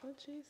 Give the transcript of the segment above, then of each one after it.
Oh, jeez.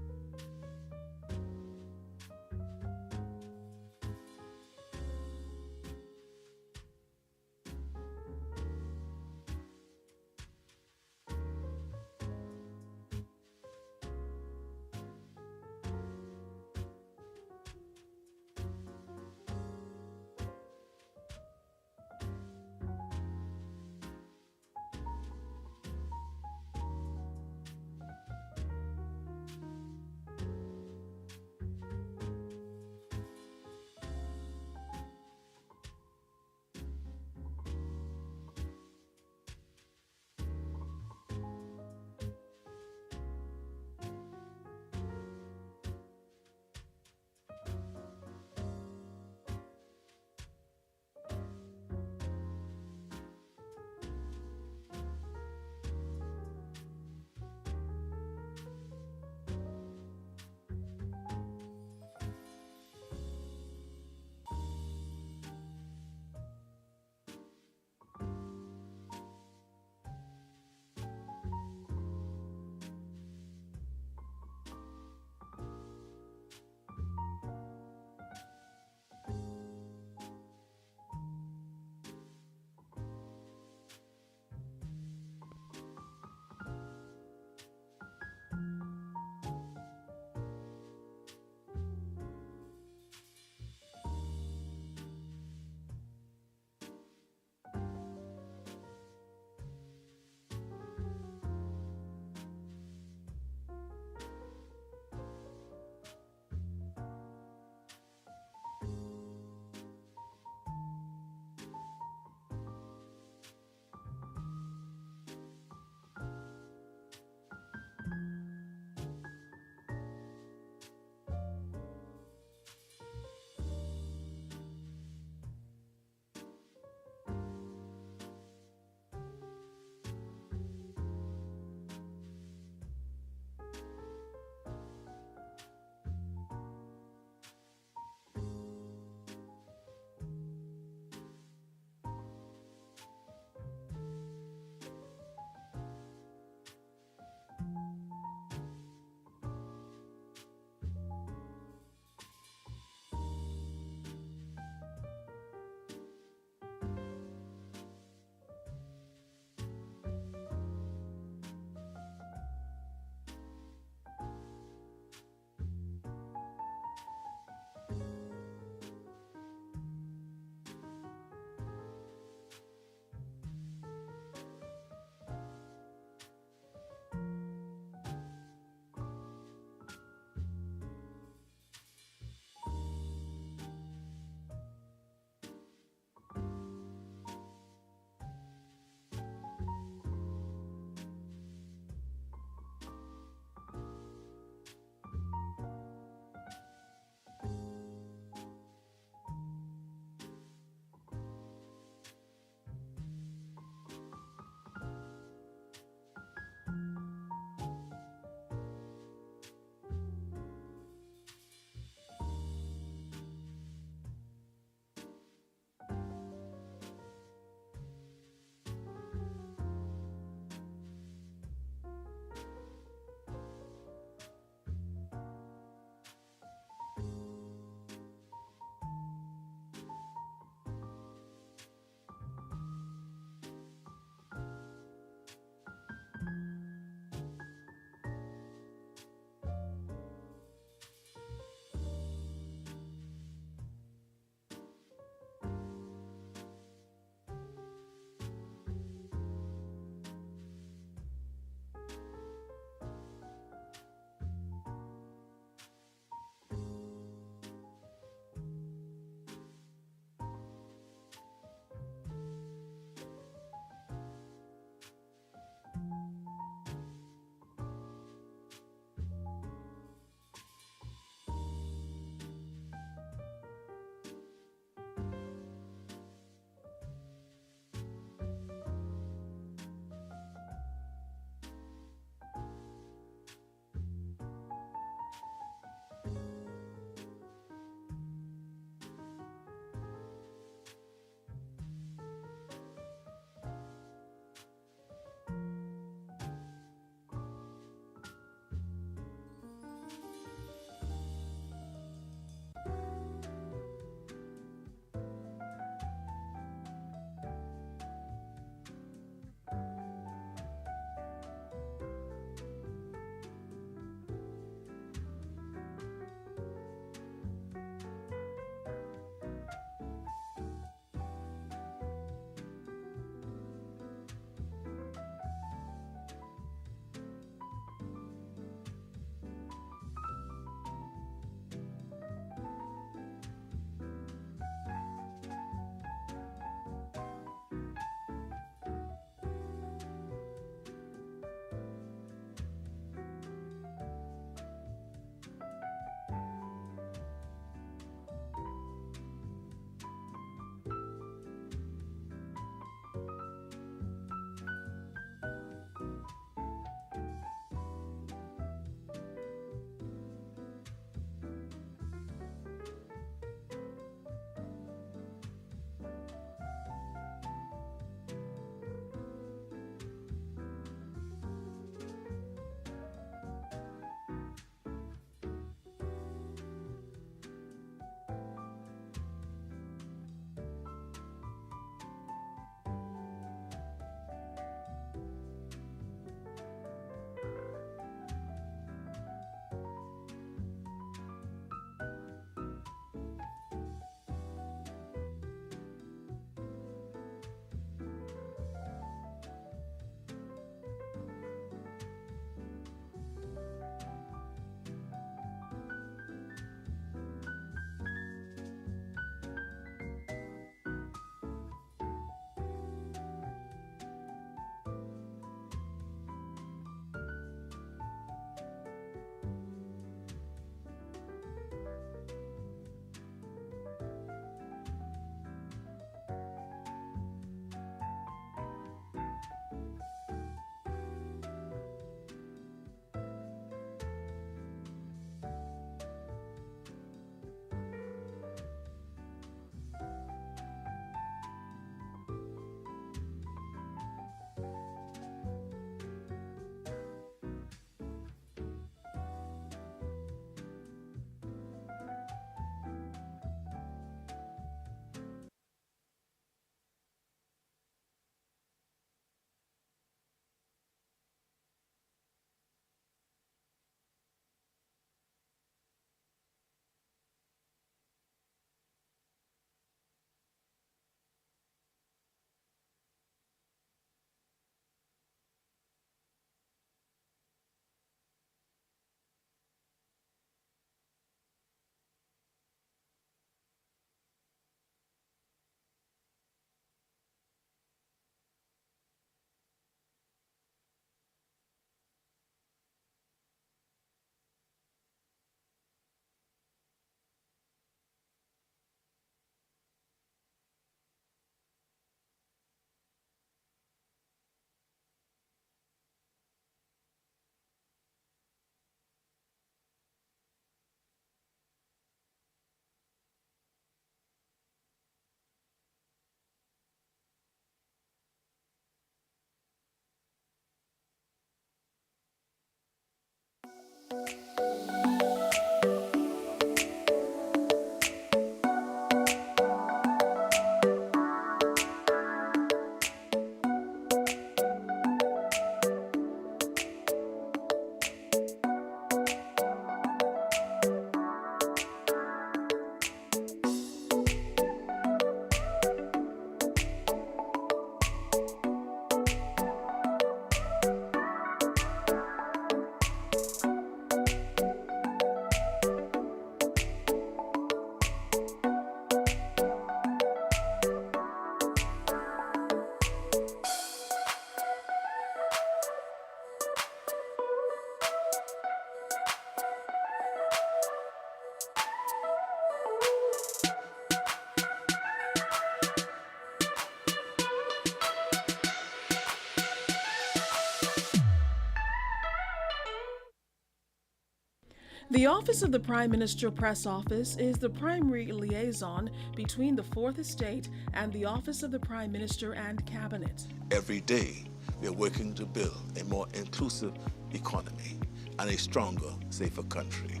The Office of the Prime Minister Press Office is the primary liaison between the Fourth Estate and the Office of the Prime Minister and Cabinet. Every day, we are working to build a more inclusive economy and a stronger, safer country.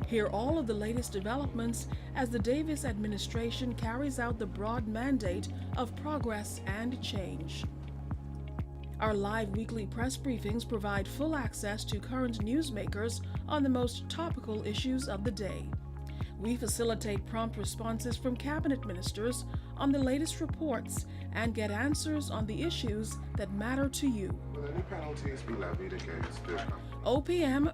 Hear all of the latest developments as the Davis administration carries out the broad mandate of progress and change. Our live weekly press briefings provide full access to current newsmakers on the most topical issues of the day. We facilitate prompt responses from cabinet ministers on the latest reports and get answers on the issues that matter to you. Will any penalties be levied against the company? OPM.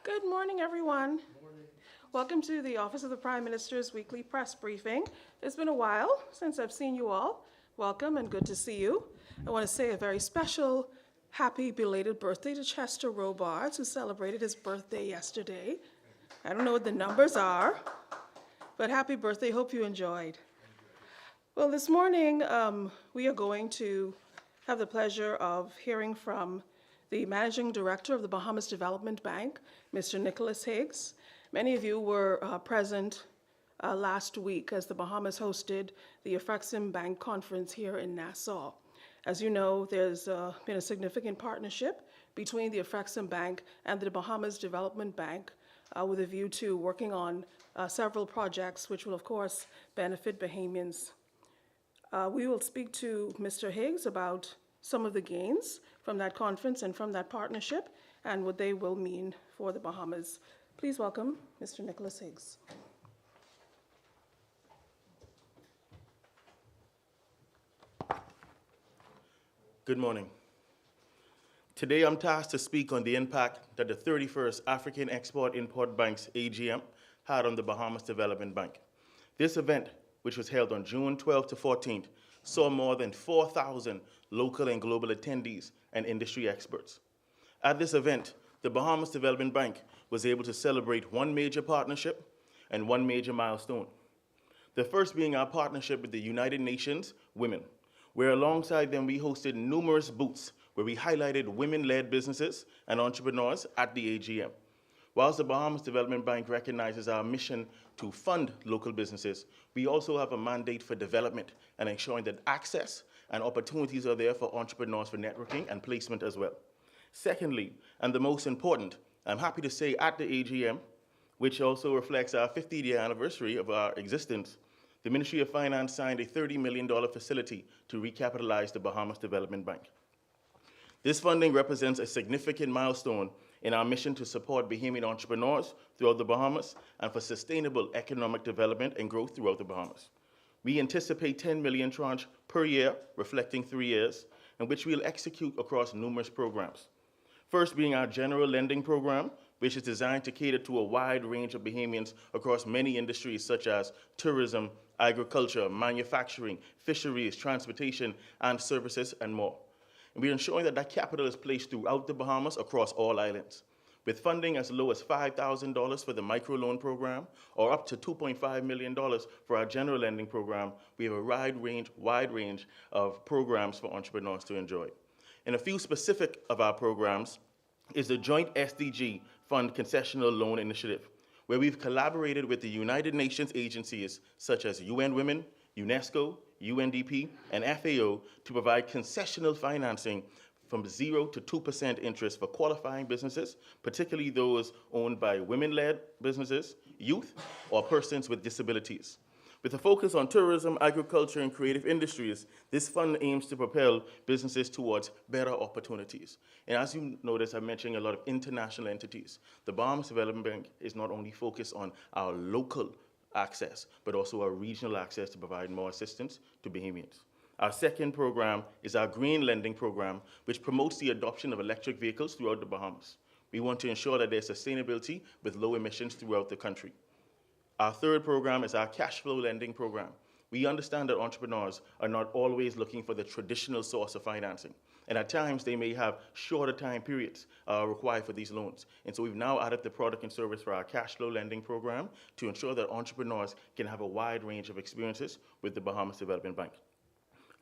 Good morning, everyone. Good morning. Welcome to the Office of the Prime Minister's weekly press briefing. It's been a while since I've seen you all. Welcome and good to see you. I want to say a very special happy belated birthday to Chester Robards, who celebrated his birthday yesterday. I don't know what the numbers are, but happy birthday. Hope you enjoyed. Well, this morning we are going to have the pleasure of hearing from the Managing Director of the Bahamas Development Bank, Mr. Nicholas Higgs. Many of you were present last week as the Bahamas hosted the Afrexim Bank Conference here in Nassau. As you know, there's been a significant partnership between the Afrexim Bank and the Bahamas Development Bank with a view to working on several projects which will, of course, benefit Bahamians. We will speak to Mr. Higgs about some of the gains from that conference and from that partnership and what they will mean for the Bahamas. Please welcome Mr. Nicholas Higgs. Good morning. Today I'm tasked to speak on the impact that the 31st African Export-Import Bank's AGM had on the Bahamas Development Bank. This event, which was held on June 12th to 14th, saw more than 4,000 local and global attendees and industry experts. At this event, the Bahamas Development Bank was able to celebrate one major partnership and one major milestone. The first being our partnership with the United Nations Women, where alongside them we hosted numerous booths where we highlighted women-led businesses and entrepreneurs at the AGM. Whilst the Bahamas Development Bank recognizes our mission to fund local businesses, we also have a mandate for development and ensuring that access and opportunities are there for entrepreneurs for networking and placement as well. Secondly, and the most important, I'm happy to say at the AGM, which also reflects our 50th-year anniversary of our existence, the Ministry of Finance signed a $30 million facility to recapitalize the Bahamas Development Bank. This funding represents a significant milestone in our mission to support Bahamian entrepreneurs throughout the Bahamas and for sustainable economic development and growth throughout the Bahamas. We anticipate 10 million tranche per year, reflecting 3 years, in which we'll execute across numerous programs. First being our general lending program, which is designed to cater to a wide range of Bahamians across many industries such as tourism, agriculture, manufacturing, fisheries, transportation, and services, and more. And we're ensuring that capital is placed throughout the Bahamas across all islands, with funding as low as $5,000 for the microloan program or up to $2.5 million for our general lending program. We have a wide range of programs for entrepreneurs to enjoy. And a few specific of our programs is the Joint SDG Fund Concessional Loan Initiative, where we've collaborated with the United Nations agencies such as UN Women, UNESCO, UNDP, and FAO to provide concessional financing from 0 to 2% interest for qualifying businesses, particularly those owned by women-led businesses, youth, or persons with disabilities. With a focus on tourism, agriculture, and creative industries, this fund aims to propel businesses towards better opportunities. And as you notice, I'm mentioning a lot of international entities. The Bahamas Development Bank is not only focused on our local access, but also our regional access to provide more assistance to Bahamians. Our second program is our Green Lending Program, which promotes the adoption of electric vehicles throughout the Bahamas. We want to ensure that there's sustainability with low emissions throughout the country. Our third program is our Cash Flow Lending Program. We understand that entrepreneurs are not always looking for the traditional source of financing, and at times they may have shorter time periods required for these loans. And so we've now added the product and service for our Cash Flow Lending Program to ensure that entrepreneurs can have a wide range of experiences with the Bahamas Development Bank.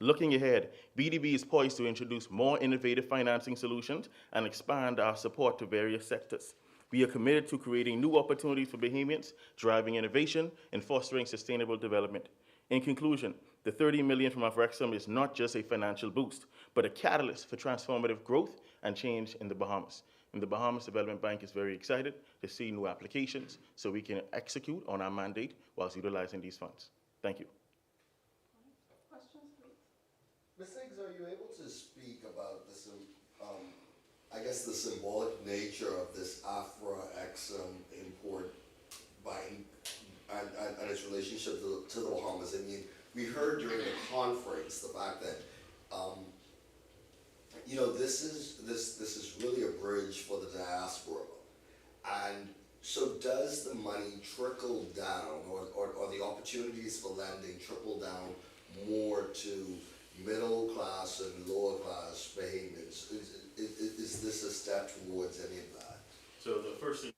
Looking ahead, BDB is poised to introduce more innovative financing solutions and expand our support to various sectors. We are committed to creating new opportunities for Bahamians, driving innovation, and fostering sustainable development. In conclusion, the $30 million from Afrexim is not just a financial boost, but a catalyst for transformative growth and change in the Bahamas. And the Bahamas Development Bank is very excited to see new applications so we can execute on our mandate whilst utilizing these funds. Thank you. Questions, please? Ms. Higgs, are you able to speak about this, I guess the symbolic nature of this Afrexim import bank and its relationship to the Bahamas? I mean, we heard during the conference the fact that, this is really a bridge for the diaspora. And so does the money trickle down, or the opportunities for lending trickle down more to middle class and lower class Bahamians? Is this a step towards any of that? So the first thing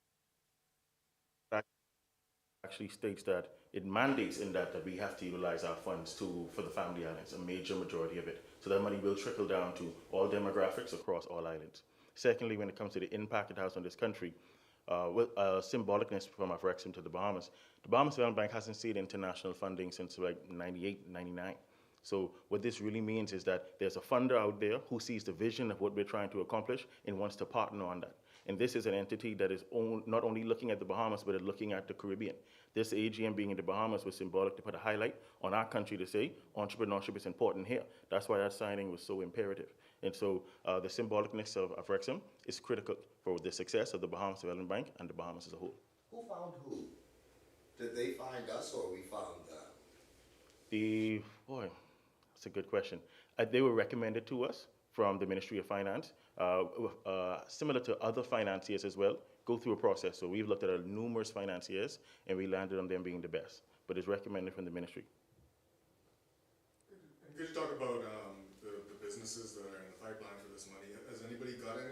actually states that it mandates in that we have to utilize our funds for the family islands, a major majority of it. So that money will trickle down to all demographics across all islands. Secondly, when it comes to the impact it has on this country, with symbolicness from Afrexim to the Bahamas Development Bank hasn't seen international funding since like 98, 99. So what this really means is that there's a funder out there who sees the vision of what we're trying to accomplish and wants to partner on that. And this is an entity that is not only looking at the Bahamas, but looking at the Caribbean. This AGM being in the Bahamas was symbolic to put a highlight on our country to say entrepreneurship is important here. That's why that signing was so imperative. And so the symbolicness of Afrexim is critical for the success of the Bahamas Development Bank and the Bahamas as a whole. Who found who? Did they find us or we found them? That's a good question. They were recommended to us from the Ministry of Finance, similar to other financiers as well, go through a process. So we've looked at numerous financiers and we landed on them being the best, but it's recommended from the ministry. And could you talk about the businesses that are in the pipeline for this money? Has anybody gotten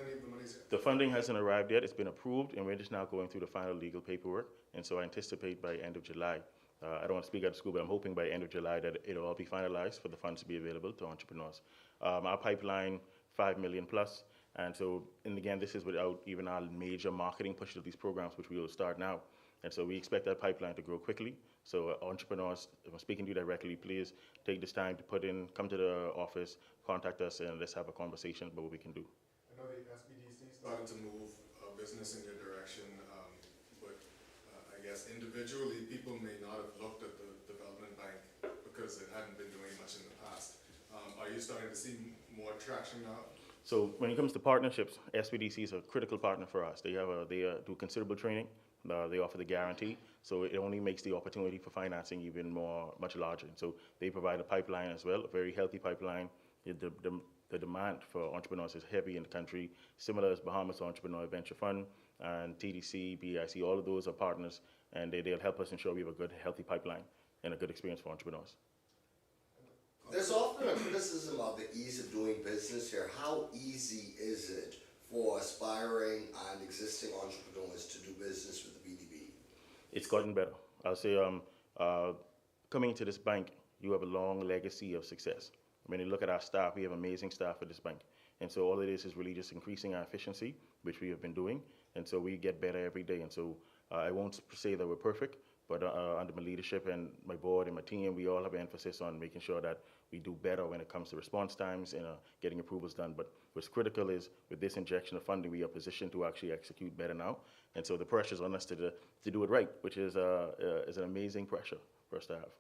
any of the monies yet? The funding hasn't arrived yet. It's been approved and we're just now going through the final legal paperwork. And so I anticipate by end of July, I don't want to speak out of school, but I'm hoping by end of July that it'll all be finalized for the funds to be available to entrepreneurs. Our pipeline, 5 million plus. And so, and again, this is without even our major marketing push of these programs, which we will start now. And so we expect that pipeline to grow quickly So entrepreneurs, if I'm speaking to you directly, please take this time to come to the office, contact us, and let's have a conversation about what we can do. I know the SBDC started to move business in your direction, but I guess individually, people may not have looked at the development bank because it hadn't been doing much in the past. Are you starting to see more traction now? So when it comes to partnerships, SBDC is a critical partner for us. They do considerable training. They offer the guarantee, so it only makes the opportunity for financing even much larger. So they provide a pipeline as well, a very healthy pipeline. The demand for entrepreneurs is heavy in the country, similar as Bahamas Entrepreneur Venture Fund and TDC, BIC, all of those are partners, and they'll help us ensure we have a good, healthy pipeline and a good experience for entrepreneurs. There's often a criticism of the ease of doing business here. How easy is it for aspiring and existing entrepreneurs to do business with the BDB? It's gotten better. I'll say coming into this bank, you have a long legacy of success. When you look at our staff, we have amazing staff at this bank. And so all it is really just increasing our efficiency, which we have been doing. And so we get better every day. And so I won't say that we're perfect, but under my leadership and my board and my team, we all have an emphasis on making sure that we do better when it comes to response times and getting approvals done. But what's critical is with this injection of funding, we are positioned to actually execute better now. And so the pressure's on us to do it right, which is an amazing pressure for us to have.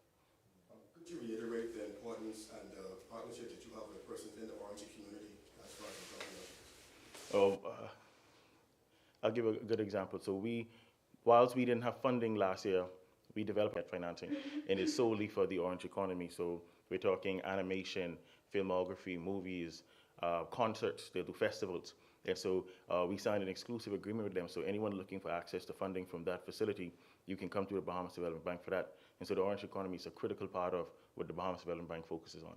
Could you reiterate the importance and the partnership that you have with persons in the Orange community as far as development? I'll give a good example. So whilst we didn't have funding last year, we developed that financing, and it's solely for the Orange economy. So we're talking animation, filmography, movies, concerts, they'll do festivals. And so we signed an exclusive agreement with them. So anyone looking for access to funding from that facility, you can come to the Bahamas Development Bank for that. And so the Orange economy is a critical part of what the Bahamas Development Bank focuses on.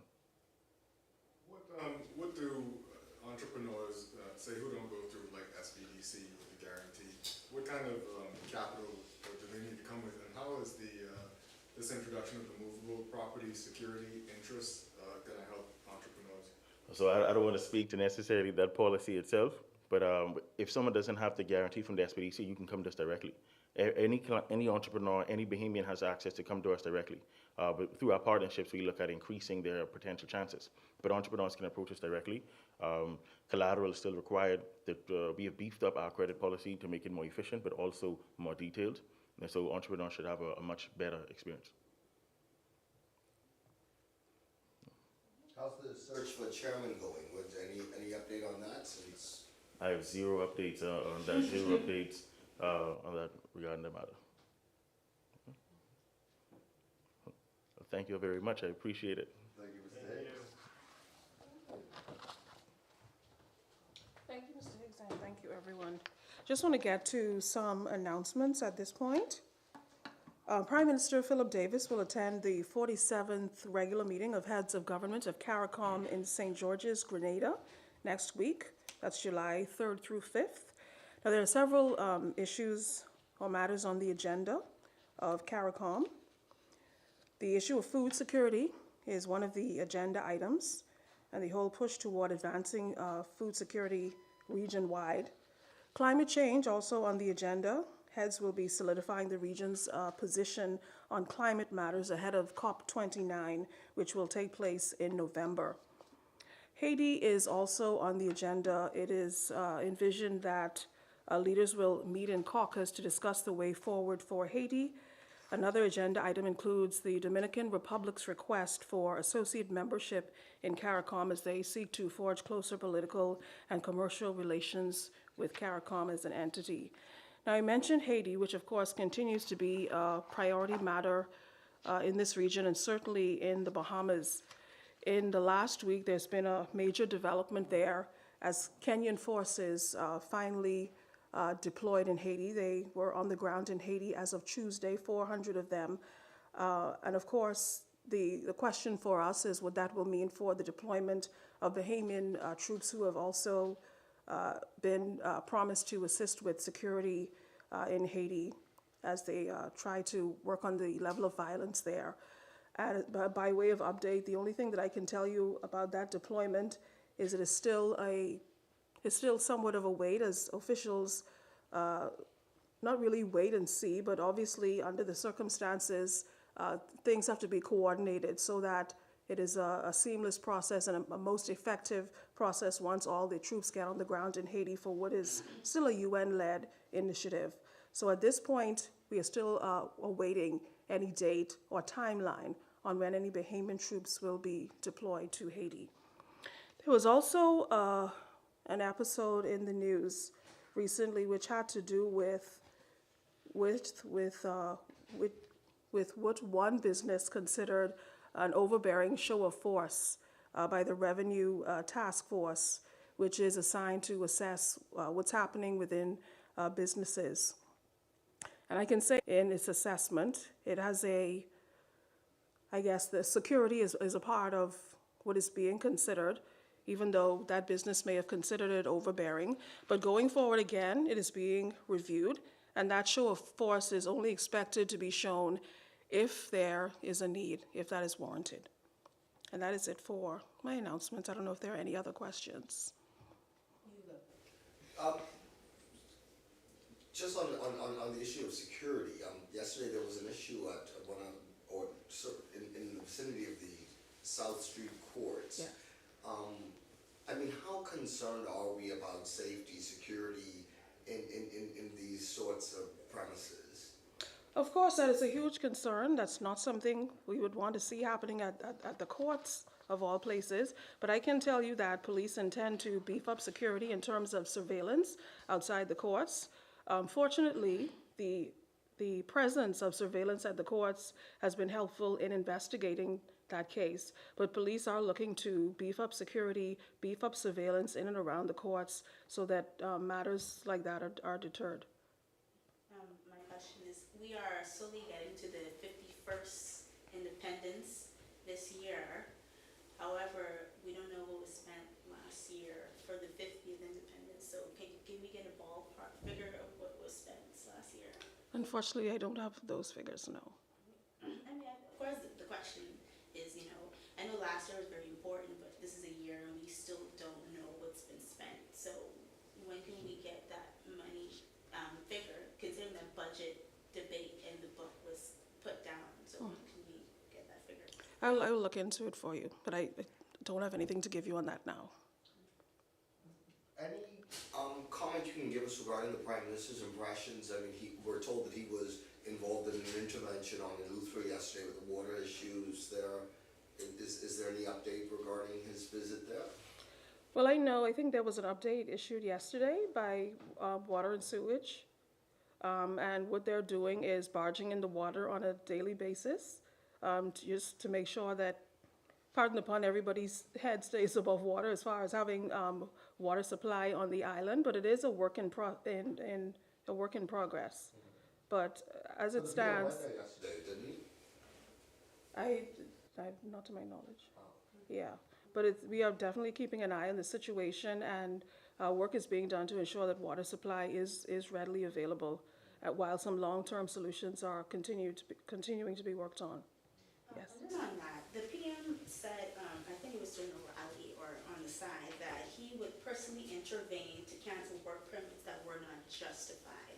What do entrepreneurs say who don't go through like SBDC with the guarantee? What kind of capital do they need to come with, and how is this introduction of the movable property security interest going to help entrepreneurs? So I don't want to speak to necessarily that policy itself, but if someone doesn't have the guarantee from the SBDC, you can come to us directly. Any entrepreneur, any Bahamian has access to come to us directly. But through our partnerships, we look at increasing their potential chances. But entrepreneurs can approach us directly. Collateral is still required. We have beefed up our credit policy to make it more efficient, but also more detailed. And so entrepreneurs should have a much better experience. How's the search for chairman going? Any update on that? Since I have zero updates on that. Zero updates on that regarding the matter. Thank you very much. I appreciate it. thank you, Mr. Hicks. Thank you, Mr. Higgs, and thank you, everyone. Just want to get to some announcements at this point. Prime Minister Philip Davis will attend the 47th regular meeting of heads of government of CARICOM in St. George's, Grenada, next week. That's July 3rd through 5th. Now, there are several issues or matters on the agenda of CARICOM. The issue of food security is one of the agenda items, and the whole push toward advancing food security region-wide. Climate change also on the agenda. Heads will be solidifying the region's position on climate matters ahead of COP29, which will take place in November. Haiti is also on the agenda. It is envisioned that leaders will meet in caucus to discuss the way forward for Haiti. Another agenda item includes the Dominican Republic's request for associate membership in CARICOM as they seek to forge closer political and commercial relations with CARICOM as an entity. Now, I mentioned Haiti, which of course continues to be a priority matter in this region and certainly in the Bahamas. In the last week, there's been a major development there as Kenyan forces finally deployed in Haiti. They were on the ground in Haiti as of Tuesday, 400 of them. And of course, the question for us is what that will mean for the deployment of Bahamian troops who have also been promised to assist with security in Haiti as they try to work on the level of violence there. And by way of update, the only thing that I can tell you about that deployment is it is still somewhat of a wait as officials not really wait and see, but obviously under the circumstances things have to be coordinated so that it is a seamless process and a most effective process once all the troops get on the ground in Haiti for what is still a UN-led initiative. So at this point, we are still awaiting any date or timeline on when any Bahamian troops will be deployed to Haiti. There was also an episode in the news recently which had to do with what one business considered an overbearing show of force by the Revenue Task Force, which is assigned to assess what's happening within businesses. And I can say in its assessment, it has I guess the security is a part of what is being considered, even though that business may have considered it overbearing. But going forward again, it is being reviewed, and that show of force is only expected to be shown if there is a need, if that is warranted. And that is it for my announcements. I don't know if there are any other questions. Just on the issue of security, yesterday there was an issue at in the vicinity of the South Street courts. Yeah. I mean, how concerned are we about safety, security in these sorts of premises? Of course, that is a huge concern. That's not something we would want to see happening at the courts of all places. But I can tell you that police intend to beef up security in terms of surveillance outside the courts. Fortunately, the presence of surveillance at the courts has been helpful in investigating that case. But police are looking to beef up security, beef up surveillance in and around the courts so that matters like that are deterred. My question is, we are slowly getting to the 51st independence this year. However, we don't know what was spent last year for the 50th independence. So can we get a ballpark figure of what was spent last year? Unfortunately, I don't have those figures, no. I mean, of course, the question is, I know last year was very important, but this is a year and we still don't know what's been spent. So when can we get that money figure, considering that budget debate and the book was put down? So when can we get that figure? I will look into it for you, but I don't have anything to give you on that now. Any comment you can give us regarding the Prime Minister's impressions? I mean, we're told that he was involved in an intervention on Eleuthera yesterday with the water issues there. Is there any update regarding his visit there? Well, I think there was an update issued yesterday by Water and Sewage. And what they're doing is barging in the water on a daily basis, just to make sure that, pardon the pun, everybody's head stays above water as far as having water supply on the island. But it is a work in progress. But as it stands, He went there yesterday, didn't he? not to my knowledge. Yeah, but we are definitely keeping an eye on the situation, and work is being done to ensure that water supply is readily available, while some long-term solutions are continuing to be worked on. Yes. And then on that, the PM said, I think it was during a rally or on the side, that he would personally intervene to cancel work permits that were not justified.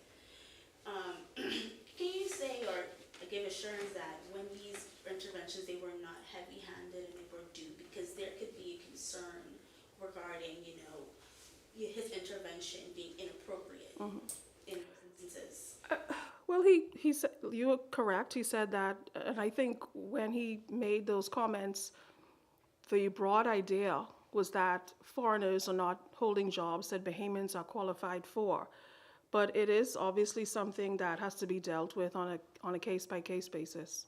Can you say or give assurance that when these interventions, they were not heavy-handed and they were due? Because there could be a concern regarding, his intervention being inappropriate in instances. Well, he said, you are correct. He said that, and I think when he made those comments, the broad idea was that foreigners are not holding jobs that Bahamians are qualified for. But it is obviously something that has to be dealt with on a case-by-case basis.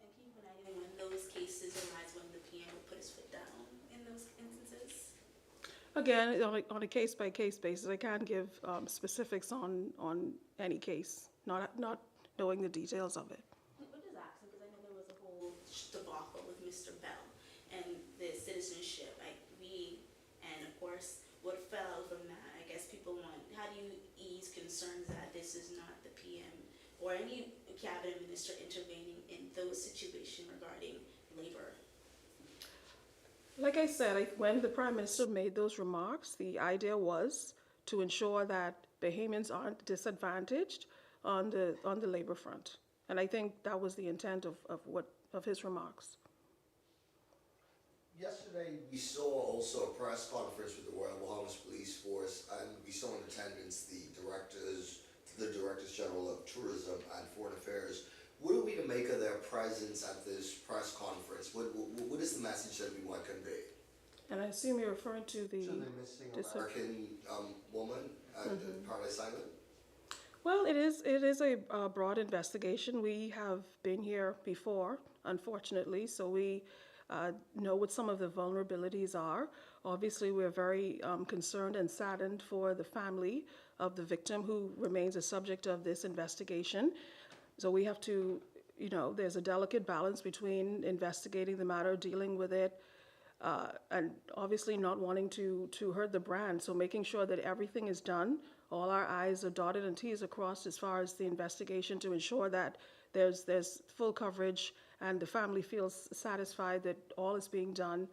And can you imagine when those cases arise, when the PM will put his foot down in those instances? Again, on a case-by-case basis, I can't give specifics on any case, not knowing the details of it. We're just asking because I know there was a whole debacle with Mr. Bell and the citizenship. And of course, what fell out from that, I guess people want, how do you ease concerns that this is not the PM or any cabinet minister intervening in those situations regarding labor? Like I said, when the Prime Minister made those remarks, the idea was to ensure that Bahamians aren't disadvantaged on the labor front. And I think that was the intent of his remarks. Yesterday, we saw also a press conference with the Royal Bahamas Police Force, and we saw in attendance the Directors General of Tourism and Foreign Affairs. What are we to make of their presence at this press conference? What is the message that we want to convey? And I assume you're referring to the... To the missing dis- American woman at Paradise Island? Well, it is a broad investigation. We have been here before, unfortunately, so we know what some of the vulnerabilities are. Obviously, we're very concerned and saddened for the family of the victim who remains a subject of this investigation. So we have to, there's a delicate balance between investigating the matter, dealing with it, and obviously not wanting to hurt the brand. So making sure that everything is done, all our I's are dotted and T's are crossed as far as the investigation to ensure that there's full coverage and the family feels satisfied that all is being done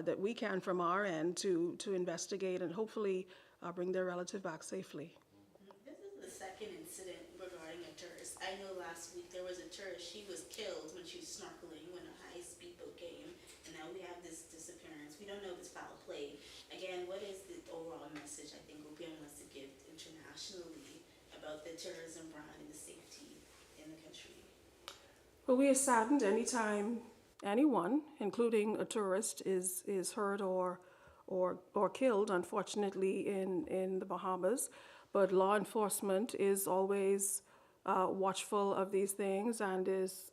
that we can from our end to investigate and hopefully bring their relative back safely. This is the second incident regarding a tourist. I know last week there was a tourist, she was killed when she was snorkeling when a high-speed boat came, and now we have this disappearance. We don't know if it's foul play. Again, what is the overall message I think OPM wants to give internationally about the tourism brand and the safety in the country? Well, we are saddened anytime anyone, including a tourist, is hurt or killed, unfortunately, in the Bahamas. But law enforcement is always watchful of these things and is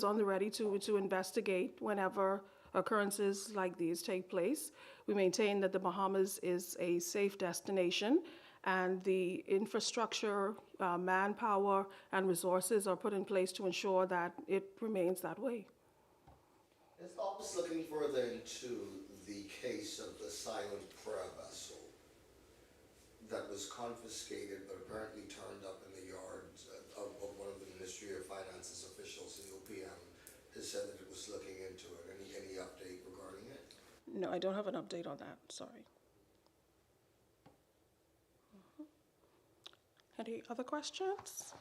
on the ready to investigate whenever occurrences like these take place. We maintain that the Bahamas is a safe destination and the infrastructure, manpower, and resources are put in place to ensure that it remains that way. Is the office looking further into the case of the silent prayer vessel that was confiscated but apparently turned up in the yard of one of the Ministry of Finance's officials? The OPM has said that it was looking into it. Any update regarding it? No, I don't have an update on that, sorry. Any other questions?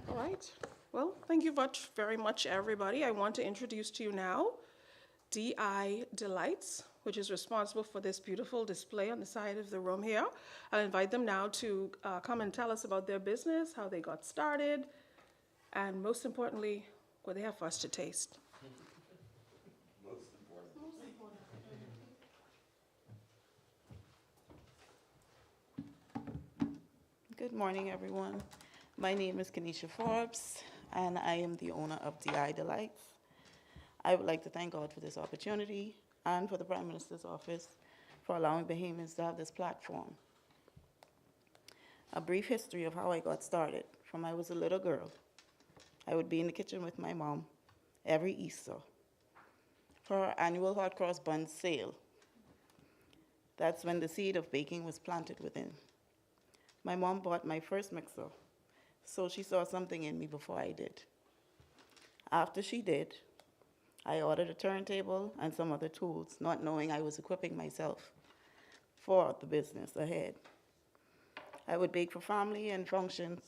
All right. Well, thank you very much, everybody. I want to introduce to you now DI Delights, which is responsible for this beautiful display on the side of the room here. I'll invite them now to come and tell us about their business, how they got started, and most importantly, what they have for us to taste. Good morning, everyone. My name is Kenesha Forbes, and I am the owner of DI Delights. I would like to thank God for this opportunity and for the Prime Minister's office for allowing Bahamians to have this platform. A brief history of how I got started. From I was a little girl, I would be in the kitchen with my mom every Easter for our annual hot cross bun sale. That's when the seed of baking was planted within. My mom bought my first mixer, so she saw something in me before I did. After she did, I ordered a turntable and some other tools, not knowing I was equipping myself for the business ahead. I would bake for family functions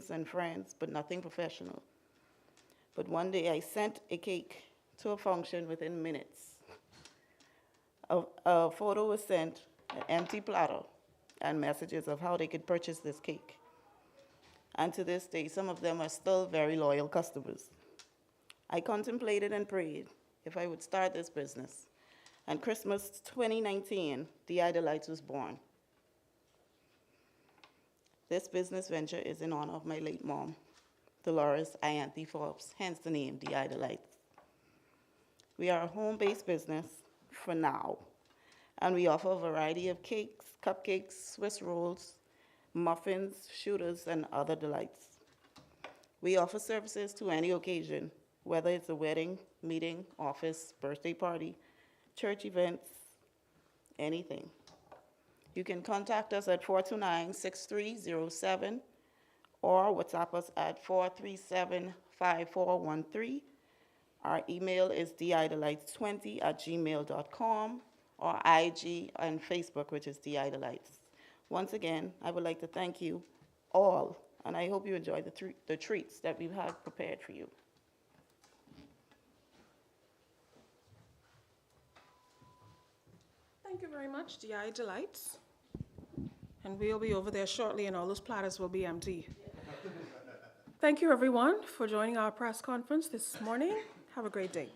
and friends, but nothing professional. But one day I sent a cake to a function within minutes. A photo was sent, an empty platter, and messages of how they could purchase this cake. And to this day, some of them are still very loyal customers. I contemplated and prayed if I would start this business. And Christmas 2019, DI Delights was born. This business venture is in honor of my late mom, Dolores Ianthe Forbes, hence the name DI Delights. We are a home-based business for now, and we offer a variety of cakes, cupcakes, Swiss rolls, muffins, shooters, and other delights. We offer services to any occasion, whether it's a wedding, meeting, office, birthday party, church events, anything. You can contact us at 429-6307 or WhatsApp us at 437-5413. Our email is didelights20@gmail.com or IG and Facebook, which is DI Delights. Once again, I would like to thank you all And I hope you enjoy the treats that we've had prepared for you. Thank you very much, DI Delights. And we'll be over there shortly and all those platters will be empty. Thank you, everyone, for joining our press conference this morning. Have a great day.